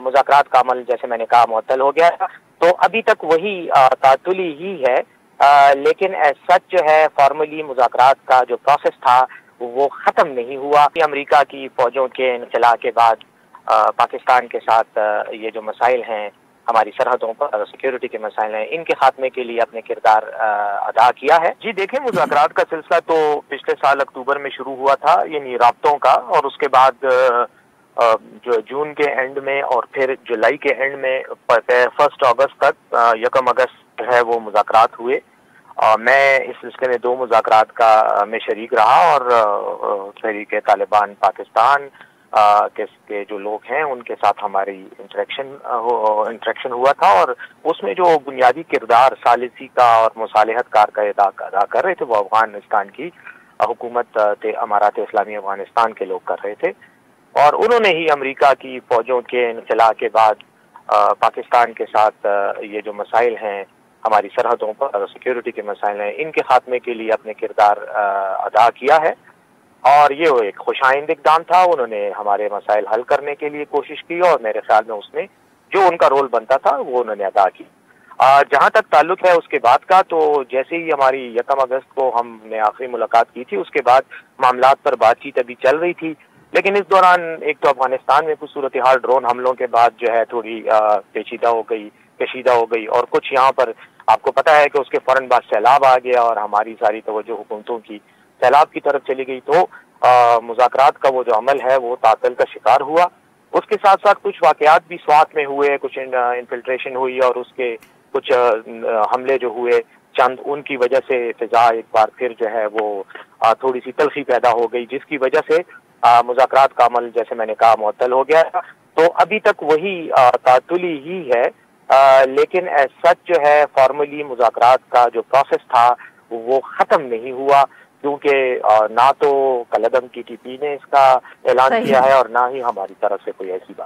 مذاکرات کا عمل جیسے میں نے کہا معطل ہو گیا تھا، تو ابھی تک وہی تعطلی ہی ہے، لیکن سچ جو ہے فارملی مذاکرات کا جو پروسیس تھا وہ ختم نہیں ہوا۔ امریکہ کی فوجوں کے انخلا کے بعد پاکستان کے ساتھ یہ جو مسائل ہیں، ہماری سرحدوں پر سیکیورٹی کے مسائل ہیں، ان کے خاتمے کے لیے اپنے کردار ادا کیا ہے۔ جی دیکھیں، مذاکرات کا سلسلہ تو پچھلے سال اکتوبر میں شروع ہوا تھا، یعنی رابطوں کا، اور اس کے بعد جو جون کے اینڈ میں اور پھر جولائی کے اینڈ میں 1 اگست تک 1 اگست ہے وہ مذاکرات ہوئے۔ میں اس سلسلے میں 2 مذاکرات کا میں شریک رہا، اور تحریک طالبان پاکستان کے جو لوگ ہیں ان کے ساتھ ہماری انٹریکشن ہوا تھا، اور اس میں جو بنیادی کردار ثالثی کا اور مصالحت کار کا ادا کر رہے تھے وہ افغانستان کی حکومت امارات اسلامی افغانستان کے لوگ کر رہے تھے، اور انہوں نے ہی امریکہ کی فوجوں کے انخلا کے بعد پاکستان کے ساتھ یہ جو مسائل ہیں، ہماری سرحدوں پر سیکیورٹی کے مسائل ہیں، ان کے خاتمے کے لیے اپنے کردار ادا کیا ہے، اور یہ ایک خوش آئند اقدام تھا۔ انہوں نے ہمارے مسائل حل کرنے کے لیے کوشش کی، اور میرے خیال میں اس میں جو ان کا رول بنتا تھا وہ انہوں نے ادا کی۔ جہاں تک تعلق ہے اس کے بعد کا، تو جیسے ہی ہماری 1 اگست کو ہم نے آخری ملاقات کی تھی، اس کے بعد معاملات پر بات چیت ابھی چل رہی تھی، لیکن اس دوران ایک تو افغانستان میں کچھ صورتحال ڈرون حملوں کے بعد جو ہے تھوڑی کشیدہ ہو گئی، اور کچھ یہاں پر آپ کو پتہ ہے کہ اس کے فوراً بعد سیلاب آ گیا، اور ہماری ساری توجہ حکومتوں کی سیلاب کی طرف چلی گئی، تو مذاکرات کا وہ جو عمل ہے وہ تعطل کا شکار ہوا۔ اس کے ساتھ ساتھ کچھ واقعات بھی سوات میں ہوئے، کچھ انفلٹریشن ہوئی، اور اس کے کچھ حملے جو ہوئے چند، ان کی وجہ سے فضا ایک بار پھر جو ہے وہ تھوڑی سی تلخی پیدا ہو گئی، جس کی وجہ سے مذاکرات کا عمل جیسے میں نے کہا معطل ہو گیا تھا۔ تو ابھی تک وہی تعطلی ہی ہے، لیکن سچ جو ہے فارملی مذاکرات کا جو پروسیس تھا وہ ختم نہیں ہوا، کیونکہ نہ تو کالعدم کی ٹی پی نے اس کا اعلان کیا ہے، اور نہ ہی ہماری طرف سے کوئی ایسی بات۔